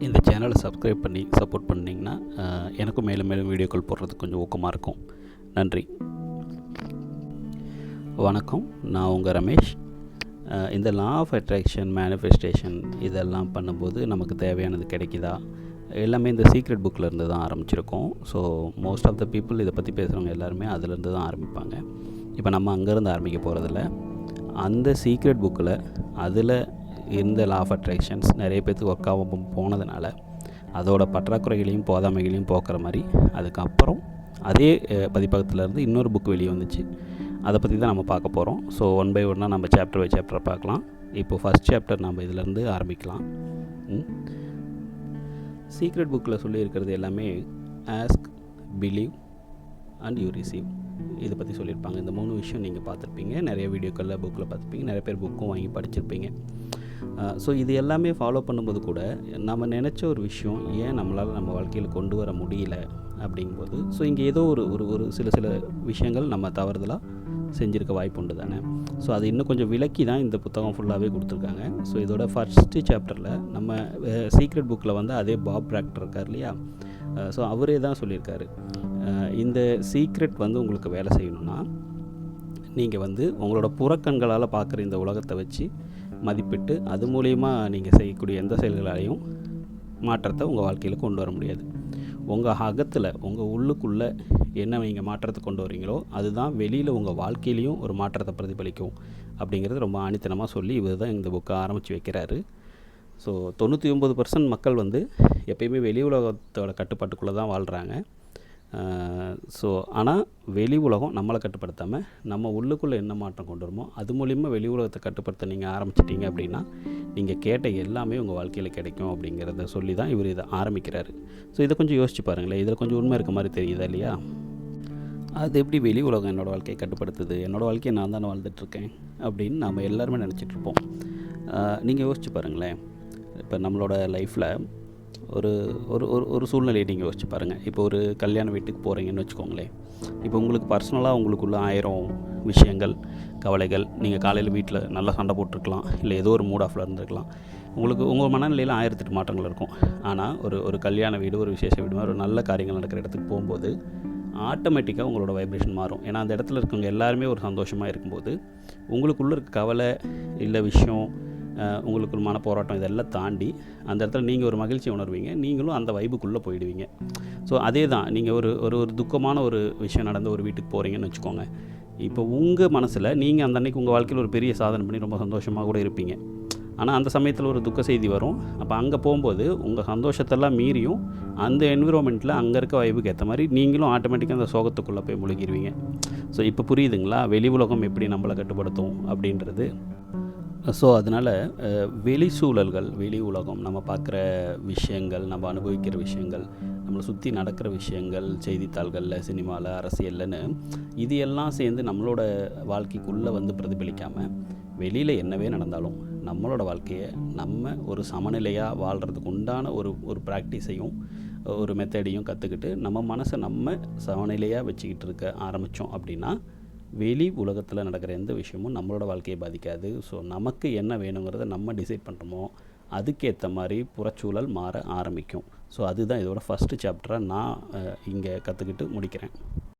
இந்த சேனலை சப்ஸ்கிரைப் பண்ணி சப்போர்ட் பண்ணிங்கன்னா எனக்கும் மேலும் மேலும் வீடியோக்கள் போடுறதுக்கு கொஞ்சம் ஊக்கமாக இருக்கும். நன்றி. வணக்கம், நான் உங்கள் ரமேஷ். இந்த லா ஆஃப் அட்ராக்ஷன், மேனிஃபெஸ்டேஷன் இதெல்லாம் பண்ணும்போது நமக்கு தேவையானது கிடைக்குதா, எல்லாமே இந்த சீக்ரெட் புக்கில் இருந்து தான் ஆரம்பிச்சிருக்கோம். So most of the people இதை பற்றி பேசுகிறவங்க எல்லாருமே அதிலேருந்து தான் ஆரம்பிப்பாங்க. இப்போ நம்ம அங்கேருந்து ஆரம்பிக்க போகிறதில்ல. அந்த சீக்ரெட் புக்கில் அதில் இந்த லா ஆஃப் அட்ராக்ஷன்ஸ் நிறைய பேர்த்துக்கு ஒர்க் ஆகாமல் போனதுனால அதோட பற்றாக்குறைகளையும் போதாமைகளையும் போக்குற மாதிரி அதுக்கப்புறம் அதே பதிப்பகத்திலேருந்து இன்னொரு புக் வெளியே வந்துச்சு. அதை பற்றி தான் நம்ம பார்க்க போகிறோம். ஸோ ஒன் பை ஒன்னாக நம்ம சாப்டர் பை சாப்டர் பார்க்கலாம். இப்போது ஃபஸ்ட் சாப்டர் நம்ம இதிலேருந்து ஆரம்பிக்கலாம். சீக்ரெட் புக்கில் சொல்லியிருக்கிறது எல்லாமே ask, believe and you receive, இதை பற்றி சொல்லியிருப்பாங்க. இந்த 3 விஷயம் நீங்கள் பார்த்துருப்பீங்க, நிறைய வீடியோக்களில் புக்கில் பார்த்துருப்பீங்க, நிறைய பேர் புக்கும் வாங்கி படிச்சிருப்பீங்க. ஸோ இது எல்லாமே ஃபாலோ பண்ணும்போது கூட நம்ம நினச்ச ஒரு விஷயம் ஏன் நம்மளால் நம்ம வாழ்க்கையில் கொண்டு வர முடியல அப்படிங்கும்போது, ஸோ இங்கே ஏதோ ஒரு சில விஷயங்கள் நம்ம தவறுதலாக செஞ்சுருக்க வாய்ப்பு உண்டு தானே. ஸோ அது இன்னும் கொஞ்சம் விளக்கி தான் இந்த புத்தகம் ஃபுல்லாகவே கொடுத்துருக்காங்க. ஸோ இதோட ஃபர்ஸ்ட்டு சாப்டரில் நம்ம சீக்ரெட் புக்கில் வந்து அதே பாப் ப்ராக்டர் இருக்கார் இல்லையா, ஸோ அவரே தான் சொல்லியிருக்காரு, இந்த சீக்ரெட் வந்து உங்களுக்கு வேலை செய்யணும்னா நீங்கள் வந்து உங்களோட புறக்கண்களால் பார்க்குற இந்த உலகத்தை வச்சு மதிப்பிட்டு அது மூலயமா நீங்கள் செய்யக்கூடிய எந்த செயல்களாலையும் மாற்றத்தை உங்கள் வாழ்க்கையில் கொண்டு வர முடியாது. உங்கள் அகத்தில், உங்கள் உள்ளுக்குள்ளே என்ன நீங்கள் மாற்றத்தை கொண்டு வரீங்களோ அதுதான் வெளியில் உங்கள் வாழ்க்கையிலையும் ஒரு மாற்றத்தை பிரதிபலிக்கும் அப்படிங்கிறது ரொம்ப ஆணித்தனமாக சொல்லி இவர் தான் இந்த புக்கை ஆரம்பித்து வைக்கிறாரு. ஸோ 99% மக்கள் வந்து எப்பயுமே வெளி உலகத்தோட கட்டுப்பாட்டுக்குள்ளே தான் வாழ்கிறாங்க. ஸோ ஆனால் வெளி உலகம் நம்மளை கட்டுப்படுத்தாமல் நம்ம உள்ளுக்குள்ளே என்ன மாற்றம் கொண்டு வருமோ அது மூலிமா வெளி உலகத்தை கட்டுப்படுத்த நீங்கள் ஆரம்பிச்சிட்டிங்க அப்படின்னா நீங்கள் கேட்ட எல்லாமே உங்கள் வாழ்க்கையில் கிடைக்கும் அப்படிங்கிறத சொல்லி தான் இவர் இதை ஆரம்பிக்கிறாரு. ஸோ இதை கொஞ்சம் யோசிச்சு பாருங்களேன், இதில் கொஞ்சம் உண்மை இருக்க மாதிரி தெரியுதா இல்லையா? அது எப்படி வெளி உலகம் என்னோடய வாழ்க்கையை கட்டுப்படுத்துது, என்னோடய வாழ்க்கையை நான் தானே வாழ்ந்துட்டுருக்கேன் அப்படின்னு நம்ம எல்லாருமே நினச்சிட்ருப்போம். நீங்கள் யோசிச்சு பாருங்களேன், இப்போ நம்மளோட லைஃப்பில் ஒரு ஒரு ஒரு சூழ்நிலையை நீங்கள் யோசிச்சு பாருங்கள். இப்போ ஒரு கல்யாண வீட்டுக்கு போகிறீங்கன்னு வச்சுக்கோங்களேன். இப்போ உங்களுக்கு பர்சனலாக உங்களுக்குள்ள 1000 விஷயங்கள், கவலைகள், நீங்கள் காலையில் வீட்டில் நல்லா சண்டை போட்டிருக்கலாம், இல்லை ஏதோ ஒரு மூட் ஆஃபில் இருந்திருக்கலாம். உங்களுக்கு உங்கள் மனநிலையில் 1008 மாற்றங்கள் இருக்கும். ஆனால் ஒரு கல்யாண வீடு, ஒரு விசேஷ வீடு மாதிரி ஒரு நல்ல காரியங்கள் நடக்கிற இடத்துக்கு போகும்போது ஆட்டோமேட்டிக்காக உங்களோட வைப்ரேஷன் மாறும். ஏன்னா அந்த இடத்துல இருக்கவங்க எல்லாருமே ஒரு சந்தோஷமாக இருக்கும்போது உங்களுக்குள்ளே இருக்க கவலை இல்லை விஷயம், உங்களுக்கு ஒரு மனப்போராட்டம் இதெல்லாம் தாண்டி அந்த இடத்துல நீங்கள் ஒரு மகிழ்ச்சி உணர்வீங்க, நீங்களும் அந்த வைபுக்குள்ளே போயிடுவீங்க. ஸோ அதே தான், நீங்கள் ஒரு துக்கமான ஒரு விஷயம் நடந்து ஒரு வீட்டுக்கு போகிறீங்கன்னு வச்சுக்கோங்க. இப்போ உங்கள் மனசில் நீங்கள் அந்த அன்றைக்கி உங்கள் வாழ்க்கையில் ஒரு பெரிய சாதனை பண்ணி ரொம்ப சந்தோஷமாக கூட இருப்பீங்க. ஆனால் அந்த சமயத்தில் ஒரு துக்க செய்தி வரும். அப்போ அங்கே போகும்போது உங்கள் சந்தோஷத்தெல்லாம் மீறியும் அந்த என்விரான்மெண்ட்டில் அங்கே இருக்க வைபுக்கு ஏற்ற மாதிரி நீங்களும் ஆட்டோமேட்டிக்காக அந்த சோகத்துக்குள்ளே போய் முழுகிடுவீங்க. ஸோ இப்போ புரியுதுங்களா வெளி உலகம் எப்படி நம்மளை கட்டுப்படுத்தும் அப்படின்றது? ஸோ அதனால் வெளி சூழல்கள், வெளி உலகம், நம்ம பார்க்குற விஷயங்கள், நம்ம அனுபவிக்கிற விஷயங்கள், நம்மளை சுற்றி நடக்கிற விஷயங்கள், செய்தித்தாள்களில், சினிமாவில், அரசியல்னு இது எல்லாம் சேர்ந்து நம்மளோட வாழ்க்கைக்குள்ளே வந்து பிரதிபலிக்காமல் வெளியில் என்னவே நடந்தாலும் நம்மளோட வாழ்க்கையை நம்ம ஒரு சமநிலையாக வாழ்கிறதுக்கு உண்டான ஒரு ப்ராக்டிஸையும் ஒரு மெத்தடையும் கற்றுக்கிட்டு நம்ம மனசை நம்ம சமநிலையாக வச்சுக்கிட்டு இருக்க ஆரம்பித்தோம் அப்படின்னா வெளி உலகத்தில் நடக்கிற எந்த விஷயமும் நம்மளோட வாழ்க்கையை பாதிக்காது. ஸோ நமக்கு என்ன வேணுங்கிறத நம்ம டிசைட் பண்ணுறோமோ அதுக்கேற்ற மாதிரி புறச்சூழல் மாற ஆரம்பிக்கும். ஸோ அதுதான் இதோட ஃபஸ்ட்டு சாப்டராக நான் இங்கே கற்றுக்கிட்டு முடிக்கிறேன்.